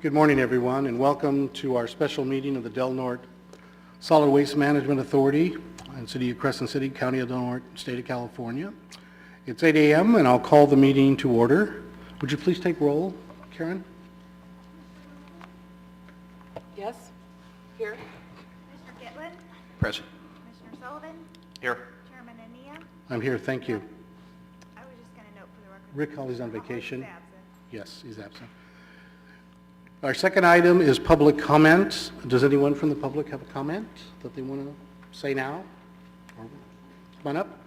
Good morning, everyone, and welcome to our special meeting of the Del Norte Solid Waste Management Authority in City of Crescent City, County of Del Norte, State of California. It's 8 a.m. and I'll call the meeting to order. Would you please take roll, Karen? Yes. Here. Commissioner Gitlin? Present. Commissioner Sullivan? Here. Chairman Ania? I'm here, thank you. I was just going to note for the record. Rick Hawley's on Hawley's vacation. absent. Yes, he's absent. Our second item is public comment. Does anyone from the public have a comment that they want to say now? Or come on up.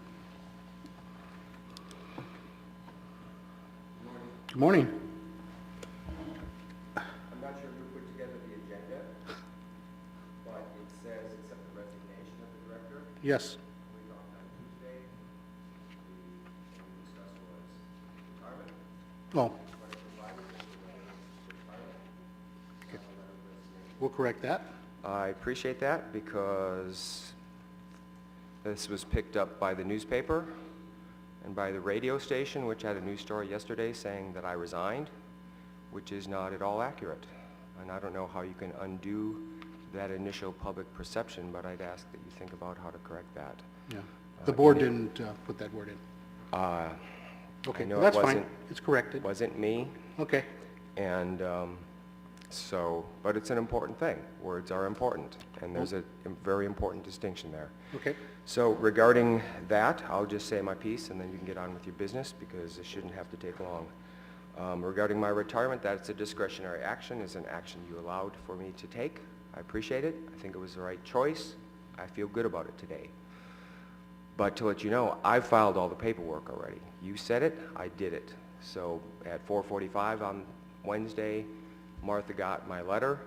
Good morning. I'm not sure who put together the agenda, but it says accept the resignation of the director. Yes. We talked on Tuesday. What we discussed was retirement. Oh, we'll correct that. I appreciate that because this was picked up by the newspaper and by the radio station, which had a news story yesterday saying that I resigned, which is not at all accurate. And I don't know how you can undo that initial public perception, but I'd ask that you think about how to correct that. Yeah. The board didn't put that word in. Okay, I know well, that's it fine. wasn't- It's corrected. Wasn't me, Okay. and but it's an important thing. Words are important, and there's a very important distinction there. Okay. So regarding that, I'll just say my piece, and then you can get on with your business, because it shouldn't have to take long. Regarding my retirement, that's a discretionary action. It's an action you allowed for me to take. I appreciate it. I think it was the right choice. I feel good about it today. But to let you know, I filed all the paperwork already. You said it, I did it. So at 4:45 on Wednesday, Martha got my letter.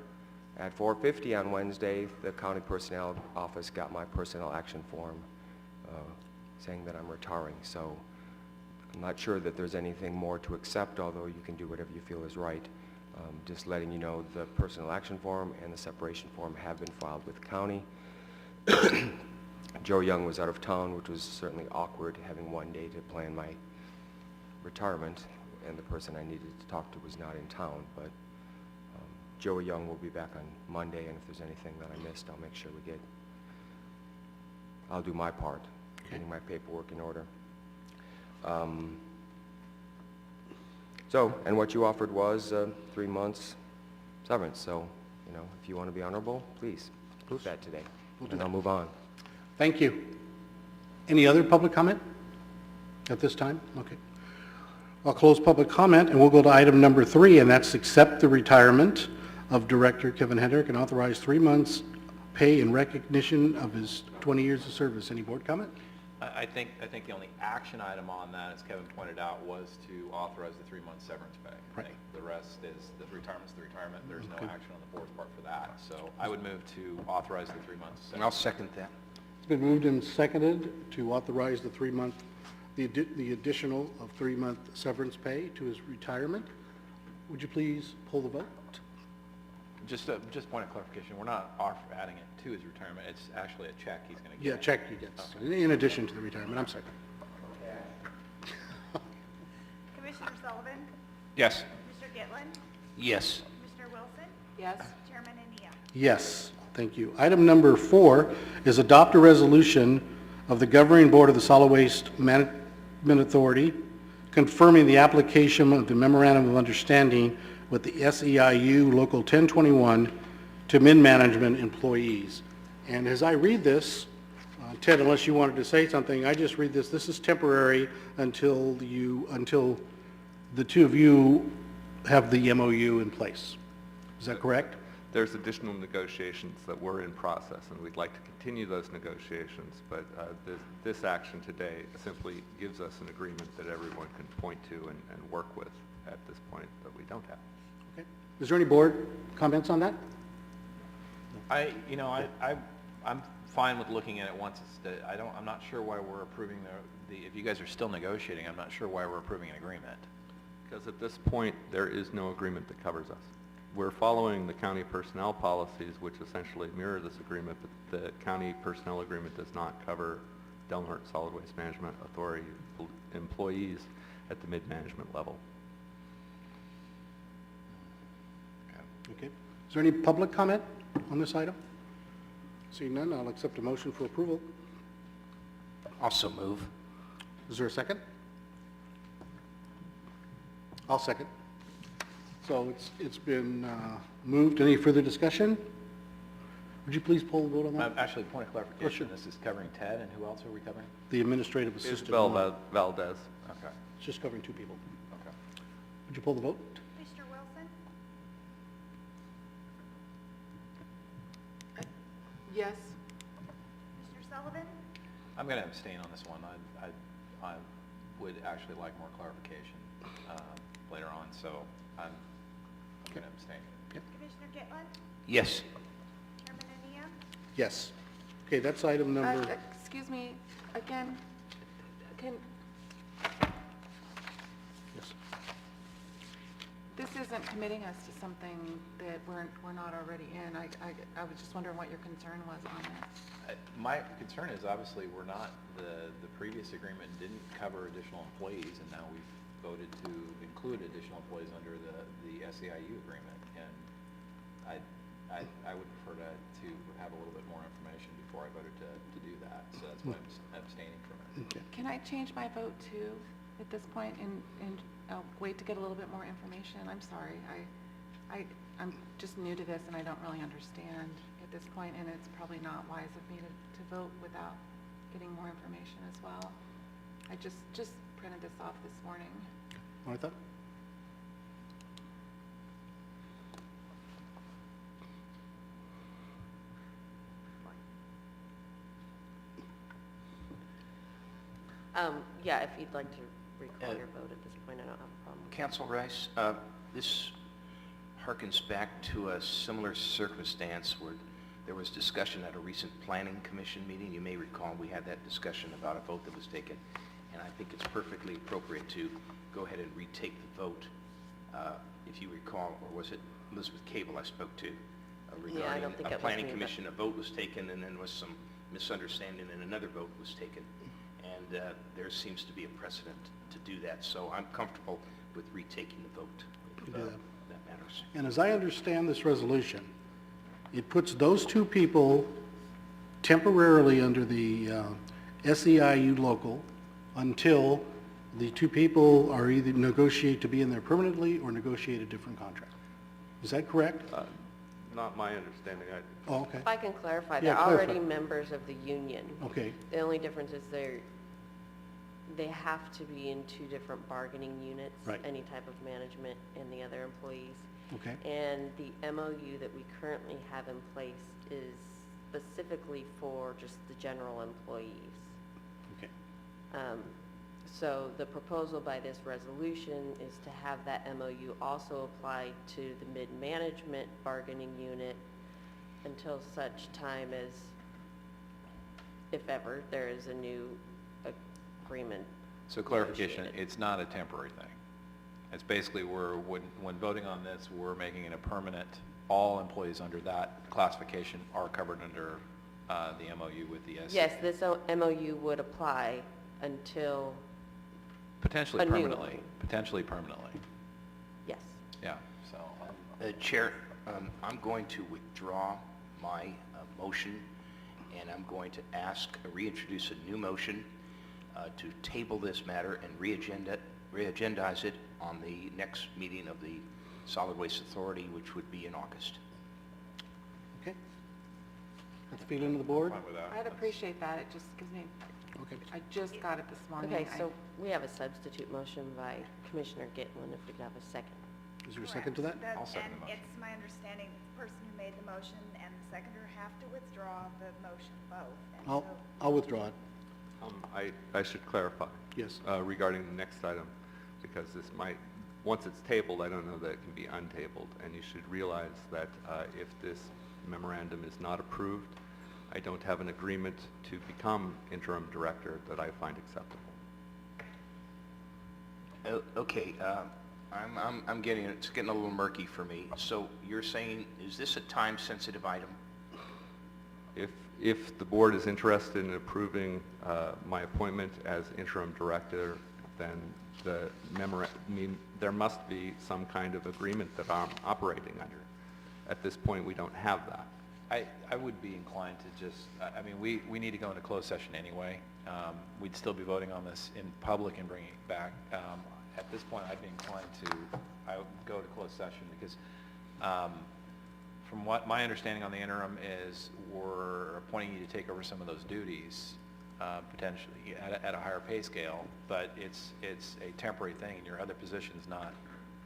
At 4:50 on Wednesday, the county personnel office got my personnel action form saying that I'm retiring. So I'm not sure that there's anything more to accept, although you can do whatever you feel is right. Just letting you know the personnel action form and the separation form have been filed with the county. Joe Young was out of town, which was certainly awkward, having one day to plan my retirement, and the person I needed to talk to was not in town. But Joe Young will be back on Monday, and if there's anything that I missed, I'll make sure I'll do my part, getting my paperwork in order. And what you offered was 3 months severance, so, if you want to be honorable, please do that today, and I'll move on. Thank you. Any other public comment at this time? Okay. I'll close public comment, and we'll go to item number 3, and that's accept the retirement of Director Kevin Hendrick and authorize 3 months pay in recognition of his 20 years of service. Any board comment? I think the only action item on that, as Kevin pointed out, was to authorize the 3-month severance pay. Right. I think the rest is, the retirement's the retirement. There's no action on the board's part for that. So I would move to authorize the 3 months severance. And I'll second that. It's been moved and seconded to authorize the 3-month, the additional of 3-month severance pay to his retirement. Would you please pull the vote? Just point of clarification, we're not adding it to his retirement. It's actually a check he's going to Yeah, get. check he gets, in addition to the retirement. I'm sorry. Commissioner Sullivan? Yes. Commissioner Gitlin? Yes. Commissioner Wilson? Yes. Chairman Ania? Yes, thank you. Item number 4 is adopt a resolution of the Governing Board of the Solid Waste Management Authority confirming the application of the Memorandum of Understanding with the SEIU Local 1021 to mid-management employees. And as I read this, Ted, unless you wanted to say something, I just read this. This is temporary until the two of you have the MOU in place. Is that correct? There's additional negotiations that were in process, and we'd like to continue those negotiations, but this action today simply gives us an agreement that everyone can point to and work with at this point that we don't have. Okay. Is there any board comments on that? I'm fine with looking at it once it's, I'm not sure why we're approving if you guys are still negotiating, I'm not sure why we're approving an agreement. Because at this point, there is no agreement that covers us. We're following the county personnel policies, which essentially mirror this agreement, but the county personnel agreement does not cover Del Norte Solid Waste Management Authority employees at the mid-management level. Okay. Is there any public comment on this item? Seeing none, I'll accept a motion for approval. Also move. Is there a second? I'll second. So it's been moved. Any further discussion? Would you please poll the vote on that? Actually, point of sure. clarification, this is covering Ted, and who else are we covering? The administrative assistant. Isabel Valdez. Okay, It's just covering two people. okay. Would you poll the vote? Commissioner Wilson, Yes. Commissioner Sullivan, I'm going to abstain on this one. I would actually like more clarification later on, so I'm going to abstain. Commissioner Gitlin, Yes. Chairman Ania, Yes. Okay, that's item number, Excuse me, again, can, yes. this isn't committing us to something that we're not already in. I was just wondering what your concern was on this. My concern is obviously we're not, the previous agreement didn't cover additional employees, and now we've voted to include additional employees under the SEIU agreement. And I would prefer to have a little bit more information before I voted to do that. So that's why I'm abstaining from it. Okay. Can I change my vote too at this point and I'll wait to get a little bit more information? I'm sorry. I'm just new to this and I don't really understand at this point, and it's probably not wise of me to vote without getting more information as well. I just printed this off this morning. Martha? Yeah, if you'd like to recall your vote at this point, I don't have a problem. Council Rice, this harkens back to a similar circumstance where there was discussion at a recent planning commission meeting. You may recall we had that discussion about a vote that was taken, and I think it's perfectly appropriate to go ahead and retake the vote. If you recall, or was it Elizabeth Cable I spoke to Yeah, I regarding don't think a it was planning me, but- commission, a vote was taken, and then was some misunderstanding, and another vote was taken. And there seems to be a precedent to do that, so I'm comfortable with retaking the vote. You do that. That matters. And as I understand this resolution, it puts those two people temporarily under the SEIU local until the two people are either negotiate to be in there permanently or negotiate a different contract. Is that correct? Not my understanding. Oh, okay. If I can clarify, Yeah, they're already clarify. members of the union. Okay, The only difference is they have to be in two different bargaining units. Right. Any type of management and the other employees. okay, And the MOU that we currently have in place is specifically for just the general employees. okay. So the proposal by this resolution is to have that MOU also apply to the mid-management bargaining unit until such time as, if ever, there is a new agreement. So clarification, negotiated. it's not a temporary thing. It's basically when voting on this, we're making it a permanent, all employees under that classification are covered under the MOU with the SEIU. Yes, this MOU would apply until, Potentially a new permanently, one. potentially permanently, yes. yeah, so. Chair, I'm going to withdraw my motion, and I'm going to reintroduce a new motion to table this matter and re-agendize it on the next meeting of the Solid Waste Authority, which would be in August. Okay. That's the feeling of the board? Fine with that. I'd appreciate that. It just gives me, Okay. I just got it this morning. Okay, so we have a substitute motion by Commissioner Gitlin, if we could have a second. Is there a second to that? Correct. I'll second the And motion. it's my understanding the person who made the motion and the seconder have to withdraw the motion both. And so I'll withdraw it. I should clarify. Yes. Regarding the next item, because this might, once it's tabled, I don't know that it can be untabled. And you should realize that if this memorandum is not approved, I don't have an agreement to become interim director that I find acceptable. Okay, I'm getting, it's getting a little murky for me. So you're saying, is this a time-sensitive item? If the board is interested in approving my appointment as interim director, then there must be some kind of agreement that I'm operating under. At this point, we don't have that. I would be inclined to just, I mean, we need to go into closed session anyway. We'd still be voting on this in public and bringing it back. At this point, I'd be inclined to, I would go to closed session because from what my understanding on the interim is, we're appointing you to take over some of those duties, potentially at a higher pay scale, but it's a temporary thing, and your other position is not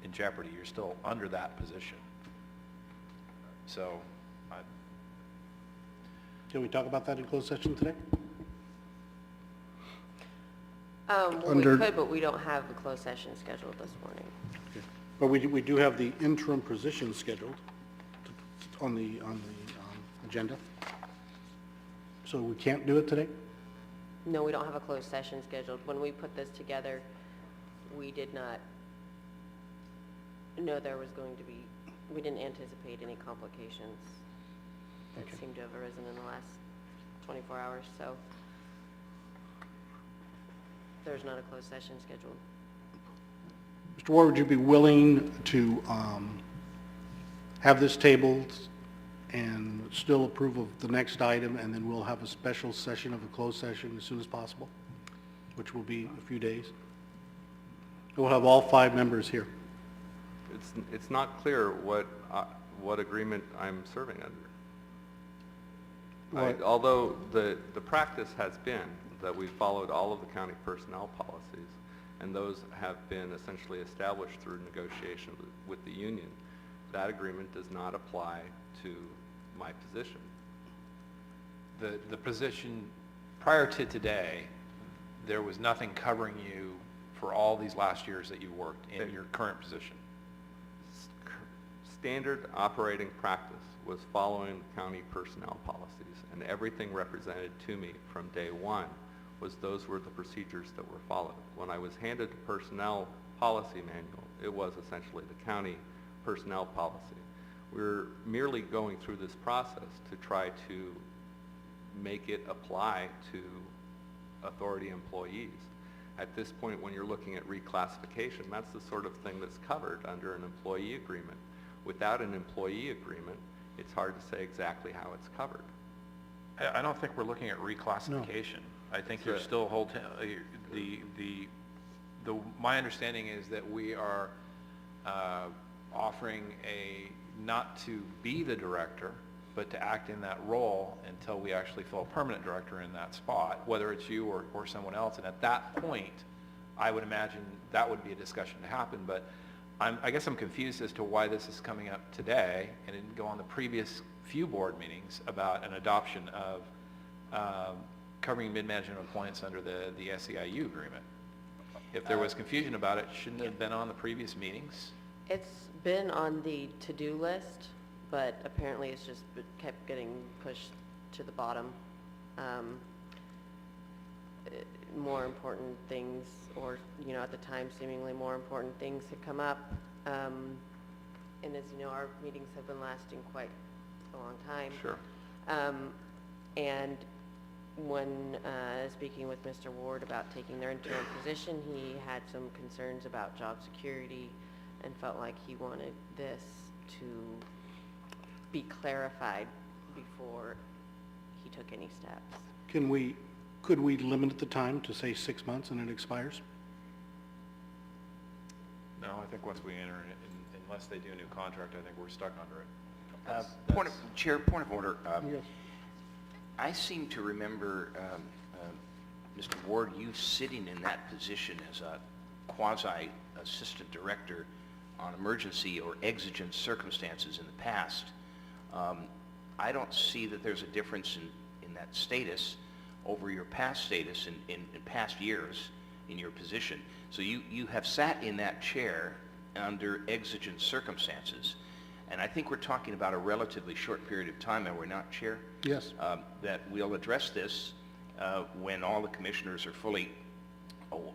in jeopardy. You're still under that position. So, Can we talk about that in closed session today? Well, we Under- could, but we don't have a closed session scheduled this morning. But we do have the interim position scheduled on the agenda. So we can't do it today? No, we don't have a closed session scheduled. When we put this together, we did not know there was going to be, we didn't anticipate any complications that Okay. seem to have arisen in the last 24 hours, so there's not a closed session scheduled. Mr. Ward, would you be willing to have this tabled and still approve of the next item, and then we'll have a special session of a closed session as soon as possible, which will be a few days? We'll have all 5 members here. It's not clear what agreement I'm serving under. What- Although the practice has been that we followed all of the county personnel policies, and those have been essentially established through negotiation with the union, that agreement does not apply to my position. the position, prior to today, there was nothing covering you for all these last years that you worked in your current position. Standard operating practice was following county personnel policies, and everything represented to me from day one was those were the procedures that were followed. When I was handed the personnel policy manual, it was essentially the county personnel policy. We're merely going through this process to try to make it apply to authority employees. At this point, when you're looking at reclassification, that's the sort of thing that's covered under an employee agreement. Without an employee agreement, it's hard to say exactly how it's covered. I don't think we're looking at reclassification. I think you're Right. still my understanding is that we are offering not to be the director, but to act in that role until we actually fill a permanent director in that spot, whether it's you or someone else. And at that point, I would imagine that would be a discussion to happen, but I guess I'm confused as to why this is coming up today and didn't go on the previous few board meetings about an adoption of covering mid-management appointments under the SEIU agreement. If there was confusion about it, shouldn't it have been on the previous meetings? It's been on the to-do list, but apparently it's just kept getting pushed to the bottom. More important things, or, at the time seemingly more important things had come up. And as you know, our meetings have been lasting quite a long time. Sure. And when speaking with Mr. Ward about taking their interim position, he had some concerns about job security and felt like he wanted this to be clarified before he took any steps. Could we limit the time to, say, 6 months and it expires? No, I think once we enter it, unless they do a new contract, I think we're stuck under it. Chair, point of order. Yes. I seem to remember, Mr. Ward, you sitting in that position as a quasi-assistant director on emergency or exigent circumstances in the past. I don't see that there's a difference in that status over your past status in past years in your position. So you have sat in that chair under exigent circumstances. And I think we're talking about a relatively short period of time, are we not, Chair? Yes. That we'll address this when all the commissioners are fully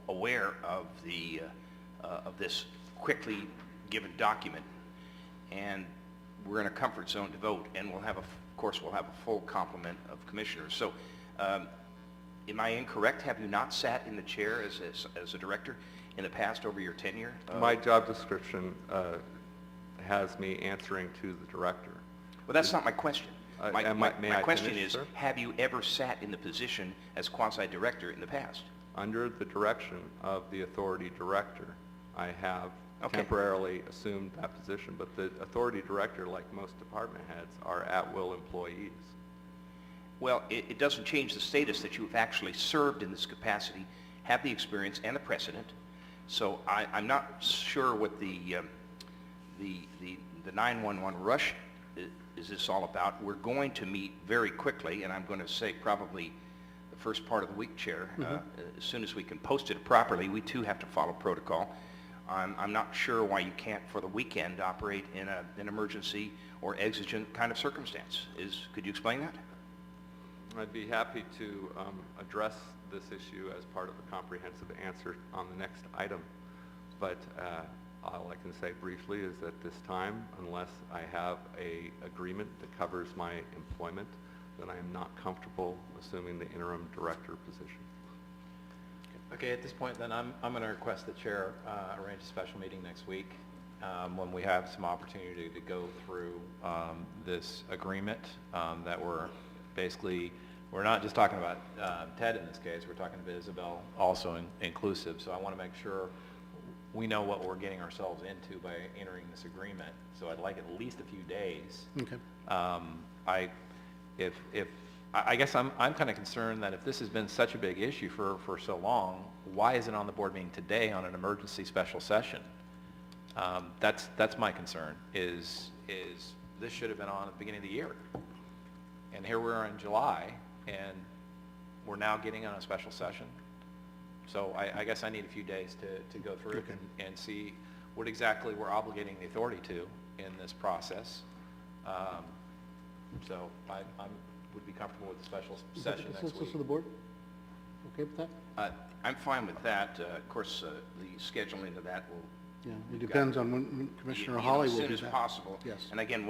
aware of this quickly given document, and we're in a comfort zone to vote, and we'll have of course we'll have a full complement of commissioners. So, am I incorrect? Have you not sat in the chair as a director in the past over your tenure? My job description has me answering to the director. Well, that's not my question. My and may I question finish, is, sir? have you ever sat in the position as quasi-director in the past? Under the direction of the authority director, I have Okay. temporarily assumed that position, but the authority director, like most department heads, are at-will employees. Well, it doesn't change the status that you've actually served in this capacity, have the experience and the precedent. So I'm not sure what the 911 rush is this all about. We're going to meet very quickly, and I'm going to say probably the first part of the week, Chair. As soon as we can post it properly, we too have to follow protocol. I'm not sure why you can't, for the weekend, operate in an emergency or exigent kind of circumstance. Could you explain that? I'd be happy to address this issue as part of a comprehensive answer on the next item, but all I can say briefly is that this time, unless I have an agreement that covers my employment, then I am not comfortable assuming the interim director position. Okay, at this point then, I'm going to request the chair arrange a special meeting next week when we have some opportunity to go through this agreement that we're not just talking about Ted in this case, we're talking about Isabel also inclusive. So I want to make sure we know what we're getting ourselves into by entering this agreement. So I'd like at least a few days. Okay. I guess I'm kind of concerned that if this has been such a big issue for so long, why is it on the board meeting today on an emergency special session? That's my concern, is this should have been on at the beginning of the year. And here we are in July, and we're now getting on a special session. So I guess I need a few days to go through it and see what exactly we're obligating the authority to in this process. So I would be comfortable with the special session next week. Consensus of the board? Okay with that? I'm fine with that. Of course, the scheduling of that will... Yeah, it depends on when Commissioner you know, Hawley will do as that. soon as possible. Yes. And again,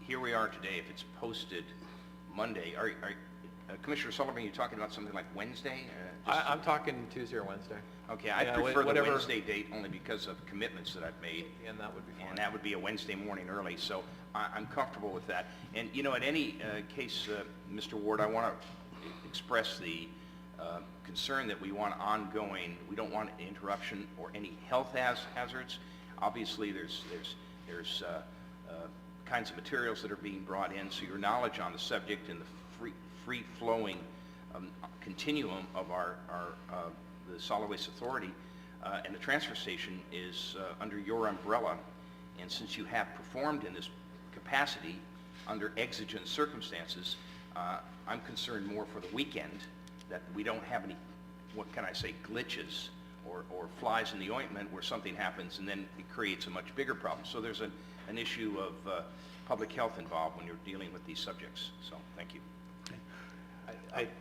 here we are today. If it's posted Monday, Commissioner Sullivan, you're talking about something like Wednesday? I'm talking Tuesday or Wednesday. Okay, I Yeah, prefer the whatever- Wednesday date only because of commitments that I've made. And that would be fine. And that would be a Wednesday morning early, so I'm comfortable with that. And, you know, in any case, Mr. Ward, I want to express the concern that we want ongoing, we don't want interruption or any health hazards. Obviously, there's kinds of materials that are being brought in, so your knowledge on the subject and the free-flowing continuum of the Solid Waste Authority and the transfer station is under your umbrella. And since you have performed in this capacity under exigent circumstances, I'm concerned more for the weekend that we don't have any, what can I say, glitches or flies in the ointment where something happens and then it creates a much bigger problem. So there's an issue of public health involved when you're dealing with these subjects. So thank you.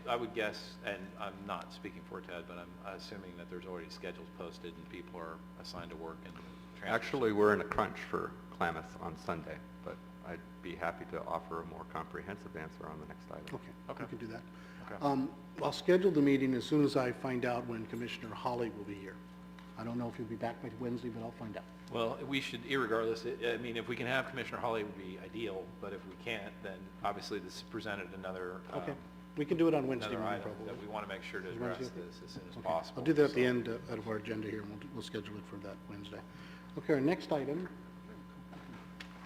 I would guess, and I'm not speaking for Ted, but I'm assuming that there's already schedules posted and people are assigned to work and transfer. Actually, we're in a crunch for Klamath on Sunday, but I'd be happy to offer a more comprehensive answer on the next item. Okay, we can do that. Okay. I'll schedule the meeting as soon as I find out when Commissioner Hawley will be here. I don't know if he'll be back by Wednesday, but I'll find out. Well, we should, irregardless, I mean, if we can have Commissioner Hawley, it would be ideal, but if we can't, then obviously this presented another, Okay, we can do it on Wednesday another morning item probably. that we want to make sure to Is address Wednesday? this as soon as Okay, possible. I'll do that at the So- end of our agenda here, and we'll schedule it for that Wednesday. Okay, our next item,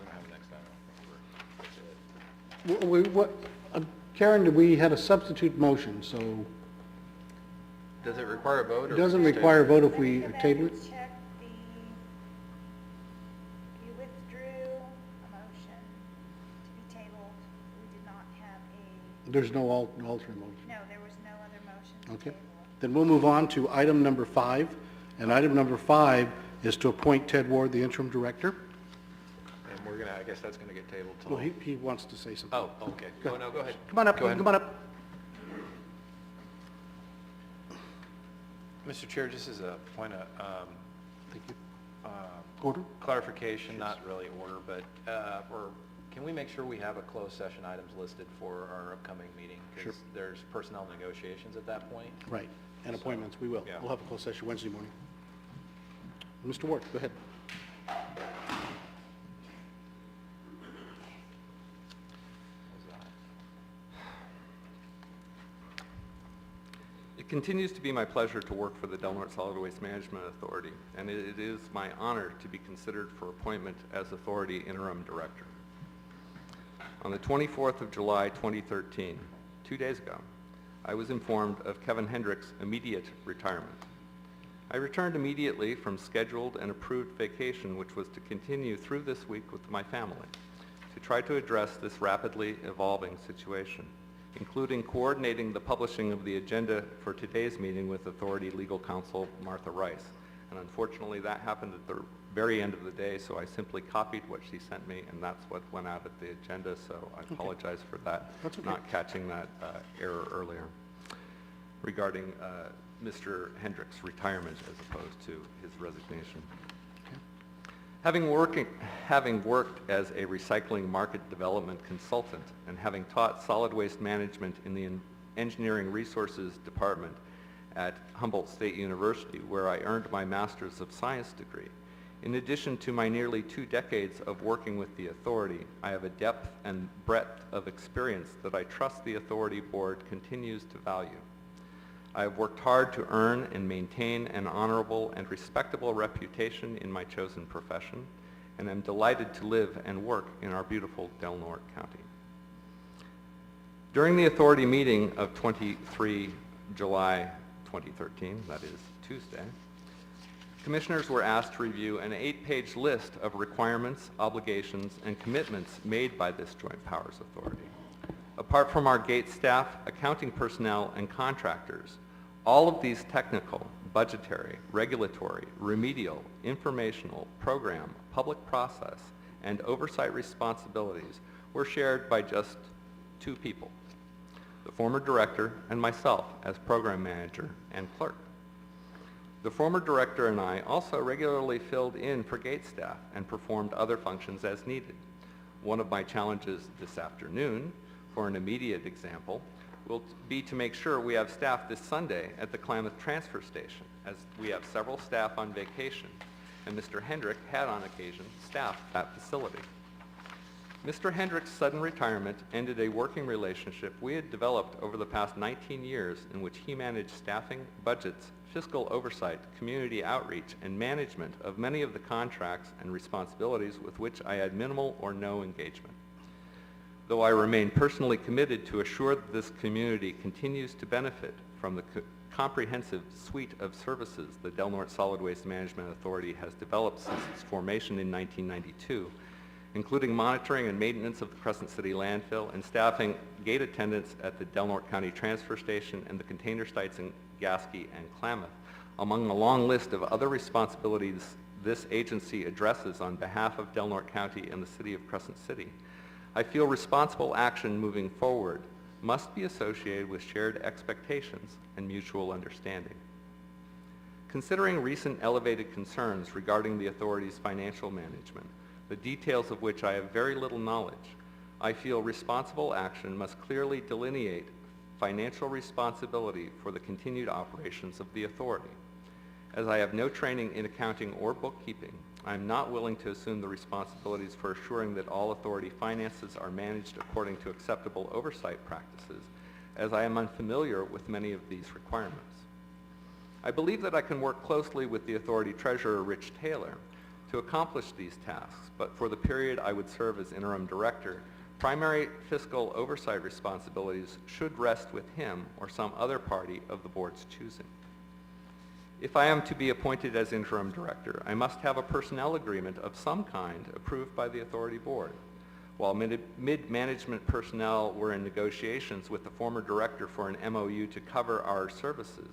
We don't have a next item. Karen, we had a substitute motion, so Does it require a vote? it doesn't require a vote if we Let me go back table and it? check you withdrew a motion to be tabled. We did not have There's no alternate motion. no, there was no other motion to Okay. table. Then we'll move on to item number 5, and item number 5 is to appoint Ted Ward, the interim director. And we're gonna, I guess that's gonna get tabled till... Well, he wants to say something. Oh, okay. Go Oh, no, go ahead. Come on up, Go ahead. come on up. Mr. Chair, just as a point of, Thank you. Order? clarification, not really order, but, can we make sure we have a closed session items listed for our upcoming meeting? Sure. Because there's personnel negotiations at that point. Right, and appointments, we will. Yeah. We'll have a closed session Wednesday morning. Mr. Ward, go ahead. continues to be my pleasure to work for the Del Norte Solid Waste Management Authority, and it is my honor to be considered for appointment as Authority Interim Director. On the 24th of July 2013, 2 days ago, I was informed of Kevin Hendrick's immediate retirement. I returned immediately from scheduled and approved vacation, which was to continue through this week with my family, to try to address this rapidly evolving situation, including coordinating the publishing of the agenda for today's meeting with Authority Legal Counsel Martha Rice. And unfortunately, that happened at the very end of the day, so I simply copied what she sent me, and that's what went out at the agenda, so I apologize for that, That's okay. not catching that error earlier regarding Mr. Hendrick's retirement as opposed to his resignation. Having worked as a recycling market development consultant and having taught solid waste management in the Engineering Resources Department at Humboldt State University, where I earned my Master's of Science degree, in addition to my nearly 2 decades of working with the Authority, I have a depth and breadth of experience that I trust the Authority Board continues to value. I have worked hard to earn and maintain an honorable and respectable reputation in my chosen profession, and am delighted to live and work in our beautiful Del Norte County. During the Authority meeting of 23 July 2013, that is Tuesday, Commissioners were asked to review an 8-page list of requirements, obligations, and commitments made by this Joint Powers Authority. Apart from our gate staff, accounting personnel, and contractors, all of these technical, budgetary, regulatory, remedial, informational, program, public process, and oversight responsibilities were shared by just 2 people, the former director and myself as program manager and clerk. The former director and I also regularly filled in for gate staff and performed other functions as needed. One of my challenges this afternoon, for an immediate example, will be to make sure we have staff this Sunday at the Klamath Transfer Station, as we have several staff on vacation, and Mr. Hendrick had on occasion staffed that facility. Mr. Hendrick's sudden retirement ended a working relationship we had developed over the past 19 years in which he managed staffing, budgets, fiscal oversight, community outreach, and management of many of the contracts and responsibilities with which I had minimal or no engagement. Though I remain personally committed to assure that this community continues to benefit from the comprehensive suite of services the Del Norte Solid Waste Management Authority has developed since its formation in 1992, including monitoring and maintenance of the Crescent City landfill and staffing gate attendants at the Del Norte County Transfer Station and the container sites in Gasky and Klamath, among a long list of other responsibilities this agency addresses on behalf of Del Norte County and the City of Crescent City. I feel responsible action moving forward must be associated with shared expectations and mutual understanding. Considering recent elevated concerns regarding the authority's financial management, the details of which I have very little knowledge, I feel responsible action must clearly delineate financial responsibility for the continued operations of the authority. As I have no training in accounting or bookkeeping, I am not willing to assume the responsibilities for assuring that all authority finances are managed according to acceptable oversight practices, as I am unfamiliar with many of these requirements. I believe that I can work closely with the authority treasurer, Rich Taylor, to accomplish these tasks, but for the period I would serve as interim director, primary fiscal oversight responsibilities should rest with him or some other party of the board's choosing. If I am to be appointed as interim director, I must have a personnel agreement of some kind approved by the authority board. While mid-management personnel were in negotiations with the former director for an MOU to cover our services,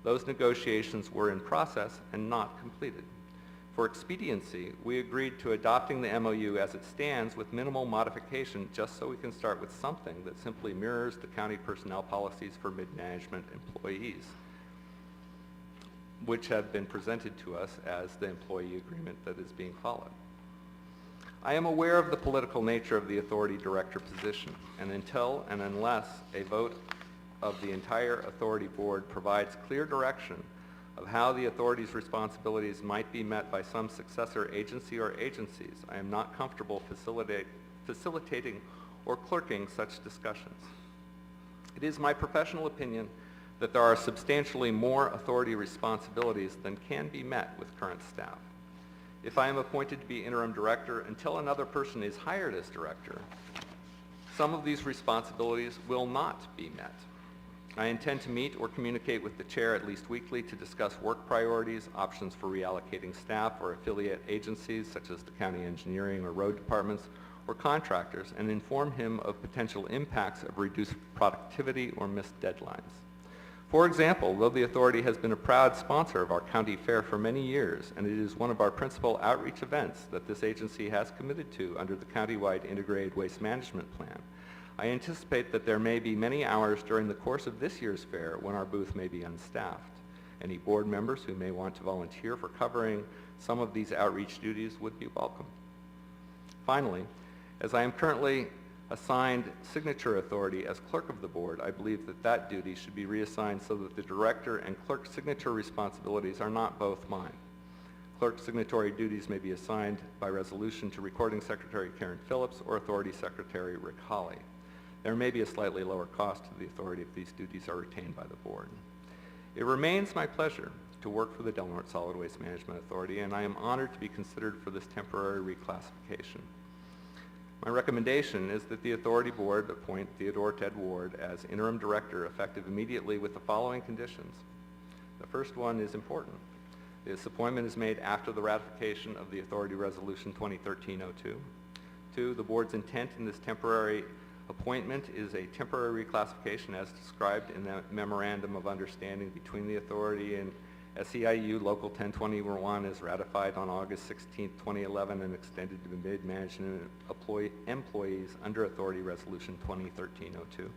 those negotiations were in process and not completed. For expediency, we agreed to adopting the MOU as it stands with minimal modification, just so we can start with something that simply mirrors the county personnel policies for mid-management employees, which have been presented to us as the employee agreement that is being followed. I am aware of the political nature of the authority director position, and until and unless a vote of the entire authority board provides clear direction of how the authority's responsibilities might be met by some successor agency or agencies, I am not comfortable facilitating or clerking such discussions. It is my professional opinion that there are substantially more authority responsibilities than can be met with current staff. If I am appointed to be interim director until another person is hired as director, some of these responsibilities will not be met. I intend to meet or communicate with the chair at least weekly to discuss work priorities, options for reallocating staff or affiliate agencies such as the county engineering or road departments or contractors, and inform him of potential impacts of reduced productivity or missed deadlines. For example, though the authority has been a proud sponsor of our county fair for many years, and it is one of our principal outreach events that this agency has committed to under the countywide integrated waste management plan, I anticipate that there may be many hours during the course of this year's fair when our booth may be unstaffed. Any board members who may want to volunteer for covering some of these outreach duties would be welcome. Finally, as I am currently assigned signature authority as clerk of the board, I believe that that duty should be reassigned so that the director and clerk signature responsibilities are not both mine. Clerk signatory duties may be assigned by resolution to Recording Secretary Karen Phillips or Authority Secretary Rick Hawley. There may be a slightly lower cost to the authority if these duties are retained by the board. It remains my pleasure to work for the Del Norte Solid Waste Management Authority, and I am honored to be considered for this temporary reclassification. My recommendation is that the authority board appoint Theodore Ted Ward as interim director effective immediately with the following conditions. The first one is important. This appointment is made after the ratification of the authority resolution 2013-02. 2, the board's intent in this temporary appointment is a temporary reclassification as described in the memorandum of understanding between the authority and SEIU Local 1021 is ratified on August 16, 2011 and extended to mid-management employees under Authority Resolution 2013-02.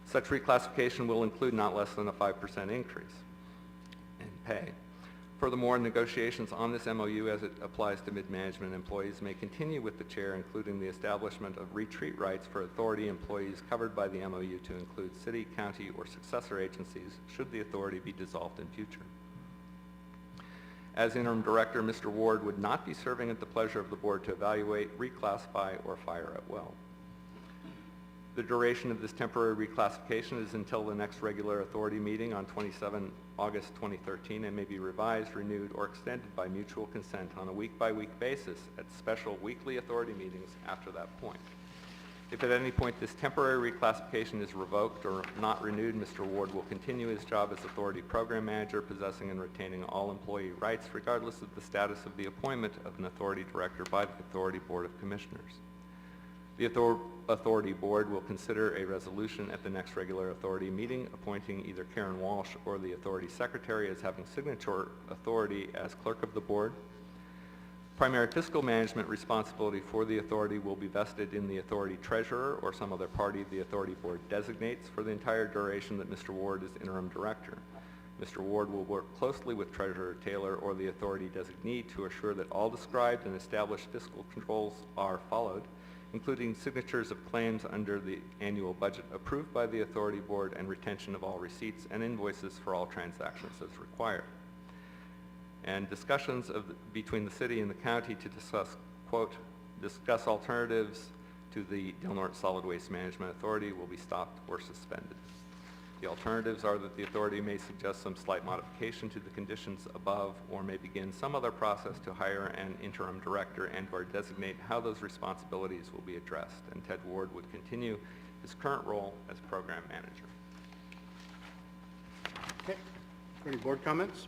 Such reclassification will include not less than a 5% increase in pay. Furthermore, negotiations on this MOU as it applies to mid-management employees may continue with the chair, including the establishment of retreat rights for authority employees covered by the MOU to include city, county, or successor agencies should the authority be dissolved in future. As interim director, Mr. Ward would not be serving at the pleasure of the board to evaluate, reclassify, or fire at will. The duration of this temporary reclassification is until the next regular authority meeting on 27 August 2013 and may be revised, renewed, or extended by mutual consent on a week-by-week basis at special weekly authority meetings after that point. If at any point this temporary reclassification is revoked or not renewed, Mr. Ward will continue his job as authority program manager, possessing and retaining all employee rights regardless of the status of the appointment of an authority director by the Authority Board of Commissioners. The Authority Board will consider a resolution at the next regular authority meeting appointing either Karen Walsh or the Authority Secretary as having signature authority as clerk of the board. Primary fiscal management responsibility for the authority will be vested in the authority treasurer or some other party the authority board designates for the entire duration that Mr. Ward is interim director. Mr. Ward will work closely with Treasurer Taylor or the authority designee to assure that all described and established fiscal controls are followed, including signatures of claims under the annual budget approved by the authority board and retention of all receipts and invoices for all transactions as required. And discussions between the city and the county to discuss, quote, discuss alternatives to the Del Norte Solid Waste Management Authority will be stopped or suspended. The alternatives are that the authority may suggest some slight modification to the conditions above or may begin some other process to hire an interim director and or designate how those responsibilities will be addressed, and Ted Ward would continue his current role as program manager. Okay. Any board comments?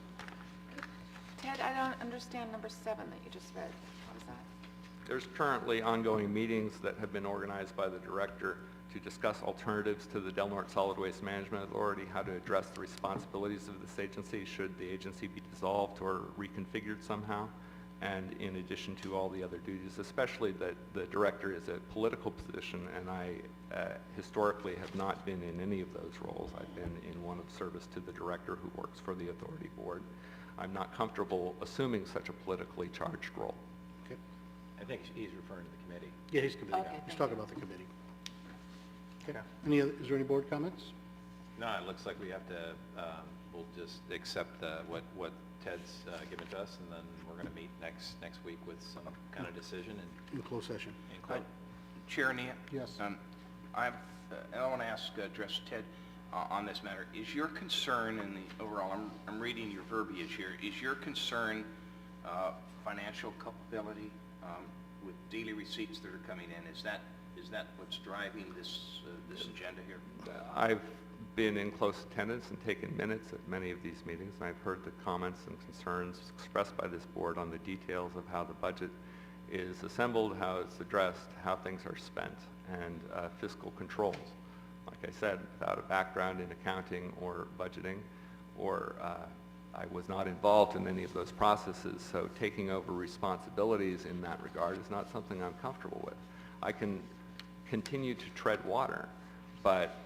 Ted, I don't understand number 7 that you just read. What was that? There's currently ongoing meetings that have been organized by the director to discuss alternatives to the Del Norte Solid Waste Management Authority, how to address the responsibilities of this agency should the agency be dissolved or reconfigured somehow, and in addition to all the other duties, especially that the director is a political position, and I historically have not been in any of those roles. I've been in one of service to the director who works for the authority board. I'm not comfortable assuming such a politically charged role. Okay. I think he's referring to the committee. Yeah, he's committee. Okay, He's thank talking you. about the committee. Okay. Is there any board comments? No, it looks like we have to, we'll just accept what Ted's given to us, and then we're going to meet next week with some kind of decision and In closed session. include. Chair Nia? Yes. I want to address Ted. on this matter. Is your concern in the overall, I'm reading your verbiage here, is your concern financial culpability with daily receipts that are coming in? Is that what's driving this agenda here? I've been in close attendance and taken minutes at many of these meetings, and I've heard the comments and concerns expressed by this board on the details of how the budget is assembled, how it's addressed, how things are spent, and fiscal controls. Like I said, without a background in accounting or budgeting, or I was not involved in any of those processes, so taking over responsibilities in that regard is not something I'm comfortable with. I can continue to tread water, but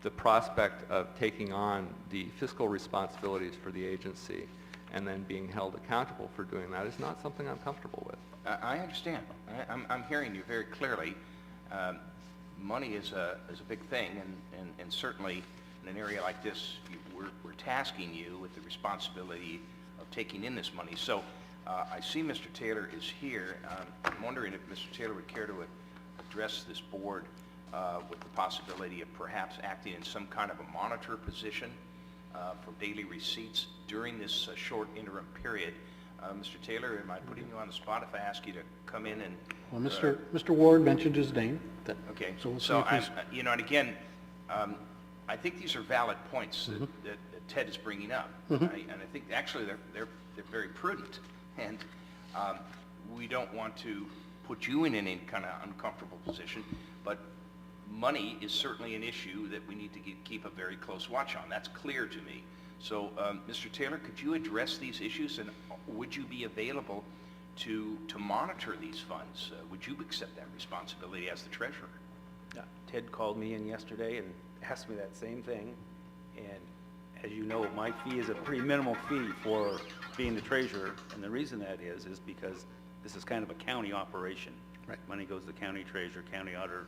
the prospect of taking on the fiscal responsibilities for the agency and then being held accountable for doing that is not something I'm comfortable with. I understand. I'm hearing you very clearly. Money is a big thing, and certainly in an area like this, we're tasking you with the responsibility of taking in this money. So I see Mr. Taylor is here. I'm wondering if Mr. Taylor would care to address this board with the possibility of perhaps acting in some kind of a monitor position for daily receipts during this short interim period. Mr. Taylor, am I putting you on the spot if I ask you to come in and... Well, Mr. Ward mentioned his name. Okay, So we'll see so if he's- you know, and again, I think these are valid points that Ted is bringing up. And I think actually they're very prudent. And we don't want to put you in any kind of uncomfortable position, but money is certainly an issue that we need to keep a very close watch on. That's clear to me. So, Mr. Taylor, could you address these issues, and would you be available to monitor these funds? Would you accept that responsibility as the treasurer? Ted called me in yesterday and asked me that same thing, and as you know, my fee is a pretty minimal fee for being the treasurer, and the reason that is because this is kind of a county operation. Right. Money goes to the county treasurer, county auditor,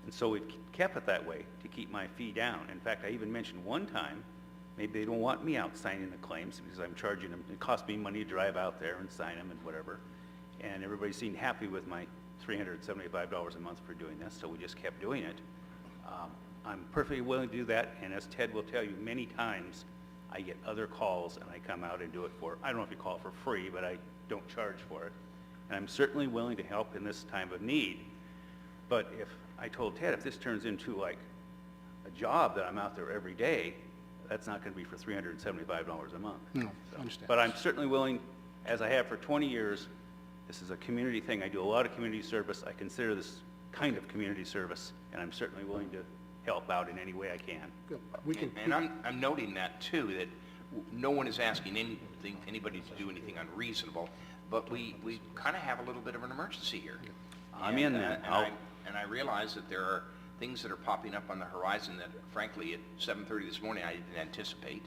and so we've kept it that way to keep my fee down. In fact, I even mentioned one time, maybe they don't want me out signing the claims because I'm charging them. It costs me money to drive out there and sign them and whatever. And everybody seemed happy with my $375 a month for doing this, so we just kept doing it. I'm perfectly willing to do that, and as Ted will tell you, many times I get other calls and I come out and do it for, I don't know if you call it for free, but I don't charge for it. And I'm certainly willing to help in this time of need. But if I told Ted, if this turns into like a job that I'm out there every day, that's not going to be for $375 a month. No, I understand. But I'm certainly willing, as I have for 20 years, this is a community thing. I do a lot of community service. I consider this kind of community service, and I'm certainly willing to help out in any way I can. Good. We can, And I'm noting that too, that no one is asking anybody to do anything unreasonable, but we kind of have a little bit of an emergency here. I'm in that. And I realize that there are things that are popping up on the horizon that frankly at 7:30 this morning I didn't anticipate,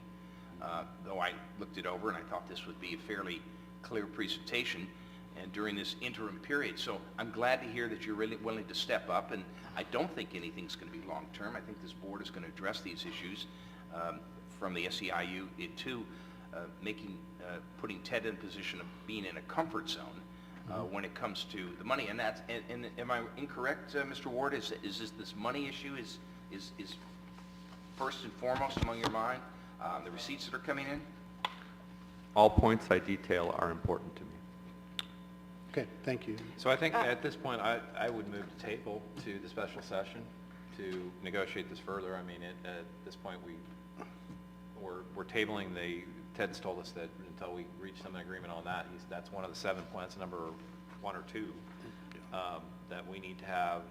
though I looked it over and I thought this would be a fairly clear presentation and during this interim period. So I'm glad to hear that you're really willing to step up, and I don't think anything's going to be long-term. I think this board is going to address these issues from the SEIU to putting Ted in a position of being in a comfort zone when it comes to the money. And that's, and am I incorrect, Mr. Ward? Is this money issue is first and foremost among your mind, the receipts that are coming in? All points I detail are important to me. okay, thank you. So I think at this point, I would move to table to the special session to negotiate this further. I mean, at this point, we're tabling Ted's told us that until we reach some agreement on that, that's one of the 7 points, number 1 or 2, that we need to have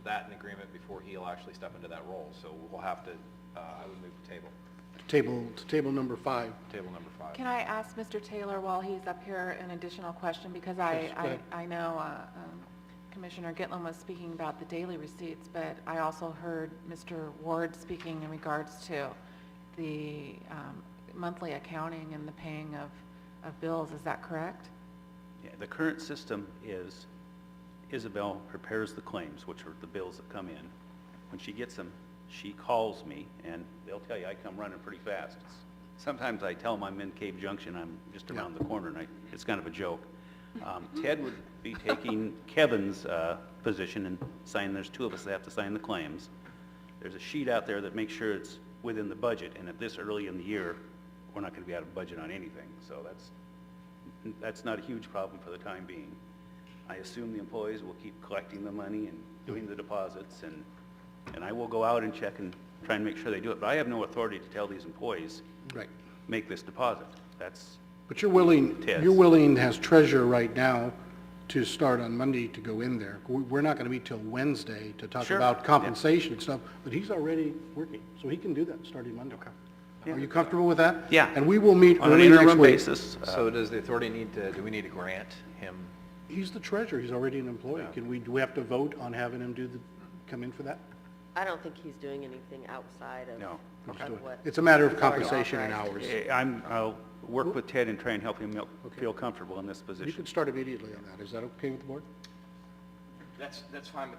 that in agreement before he'll actually step into that role. So we'll have to, I would move to table. Table number 5. Table number 5. Can I ask Mr. Taylor while he's up here an additional question? Because Yes, go ahead. I know Commissioner Gitlin was speaking about the daily receipts, but I also heard Mr. Ward speaking in regards to the monthly accounting and the paying of bills. Is that correct? Yeah, the current system is Isabel prepares the claims, which are the bills that come in. When she gets them, she calls me, and they'll tell you I come running pretty fast. Sometimes I tell them I'm in Cave Junction, I'm just around the corner, and it's kind of a joke. Ted would be taking Kevin's position and signing, there's 2 of us that have to sign the claims. there's a sheet out there that makes sure it's within the budget, and at this early in the year, we're not gonna be out of budget on anything, so that's not a huge problem for the time being. I assume the employees will keep collecting the money and doing the deposits, and I will go out and check and try and make sure they do it, but I have no authority to tell these employees, Right. make this deposit. That's, But you're willing, Test. as treasurer right now, to start on Monday to go in there. We're not going to meet till Wednesday to talk Sure. about compensation and stuff, but he's already working, so he can do that starting Monday. Yeah. Are you comfortable with that? Yeah. And we will meet on an early next interim week. basis. So does the authority need to, do we need to grant him? He's the treasurer, he's already an employee. Do we have to vote on having him come in for that? I don't think he's doing anything outside of, No. We'll just do of it. what. It's a matter of is already compensation and authorized. hours. I'll work with Ted and try and help him Okay. feel comfortable in this You position. can start immediately on that. Is that okay with the board? That's fine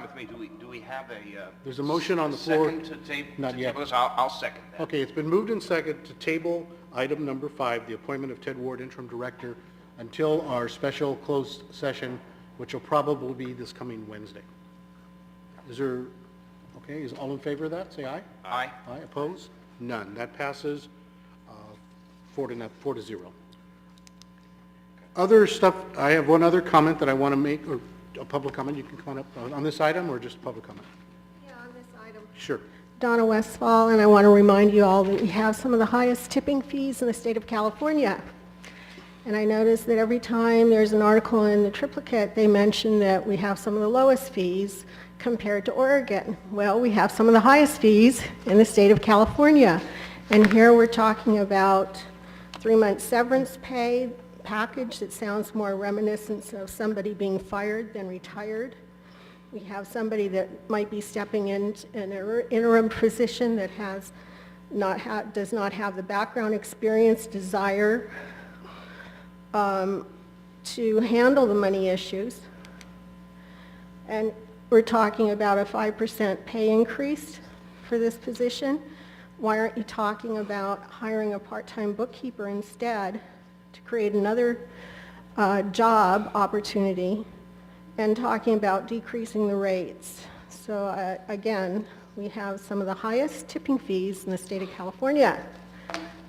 with me. Do we have a? There's a motion on the floor. Second to table? Not to yet. table this? I'll second that. Okay, it's been moved and seconded to table item number 5, the appointment of Ted Ward, interim director, until our special closed session, which will probably be this coming Wednesday. Is there, okay, is all in favor of that? Say aye. Aye. Aye, opposed? None. That passes 4-0. Other stuff, I have one other comment that I want to make, or a public comment. You can come on up on this item, or just public comment? Yeah, on this item. Sure. Donna Westfall, and I want to remind you all that we have some of the highest tipping fees in the state of California. And I noticed that every time there's an article in the Triplicate, they mention that we have some of the lowest fees compared to Oregon. Well, we have some of the highest fees in the state of California. And here we're talking about 3-month severance pay package that sounds more reminiscent of somebody being fired than retired. We have somebody that might be stepping in an interim position that does not have the background experience, desire to handle the money issues. And we're talking about a 5% pay increase for this position. Why aren't you talking about hiring a part-time bookkeeper instead to create another job opportunity, and talking about decreasing the rates? So again, we have some of the highest tipping fees in the state of California.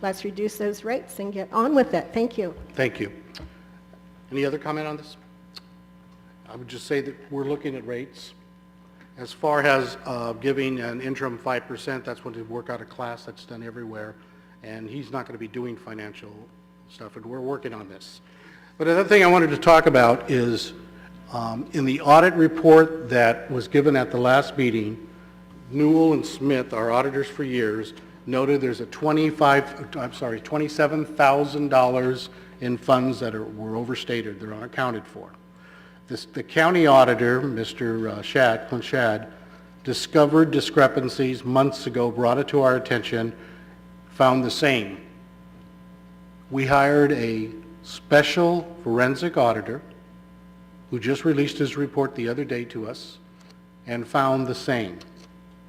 Let's reduce those rates and get on with it. Thank you. Thank you. Any other comment on this? I would just say that we're looking at rates. As far as giving an interim 5%, that's when they work out of class, that's done everywhere. And he's not going to be doing financial stuff, and we're working on this. But another thing I wanted to talk about is in the audit report that was given at the last meeting, Newell and Smith, our auditors for years, noted there's a $27,000 in funds that were overstated, they're unaccounted for. The county auditor, Mr. Clint Shad, discovered discrepancies months ago, brought it to our attention, found the same. We hired a special forensic auditor who just released his report the other day to us and found the same.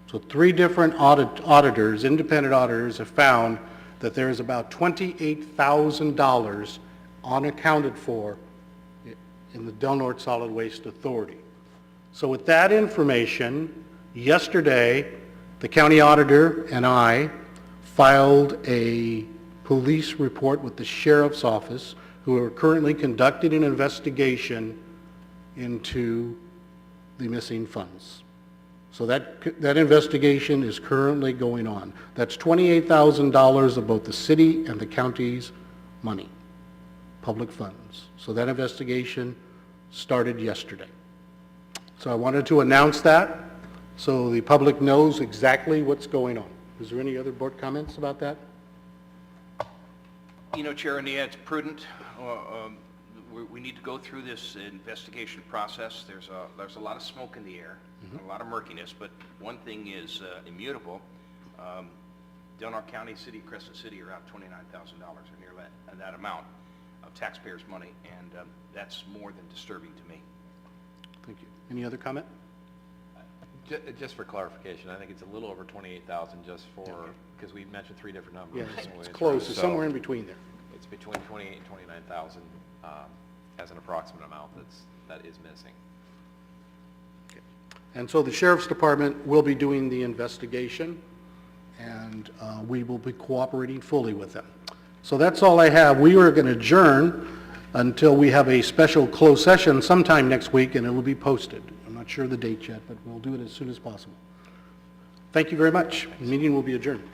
So 3 different auditors, independent auditors, have found that there is about $28,000 unaccounted for in the Del Norte Solid Waste Authority. So with that information, yesterday, the county auditor and I filed a police report with the sheriff's office, who are currently conducting an investigation into the missing funds. So that investigation is currently going on. That's $28,000 of both the city and the county's money, public funds. So that investigation started yesterday. So I wanted to announce that so the public knows exactly what's going on. Is there any other board comments about that? You know, Chair Ania, it's prudent. We need to go through this investigation process. There's a lot of smoke in the air, a lot of murkiness, but one thing is immutable. Del Norte County, City, Crescent City are out $29,000 or near that amount of taxpayers' money, and that's more than disturbing to me. Thank you. Any other comment? Just for clarification, I think it's a little over 28,000 just for, because we mentioned 3 different numbers. Yeah, So it's close, it's so somewhere in between there. It's between 28 and 29,000 as an approximate amount that is missing. And so the Sheriff's Department will be doing the investigation, and we will be cooperating fully with them. So that's all I have. We are going to adjourn until we have a special closed session sometime next week, and it will be posted. I'm not sure of the date yet, but we'll do it as soon as possible. Thank you very much. The meeting will be adjourned.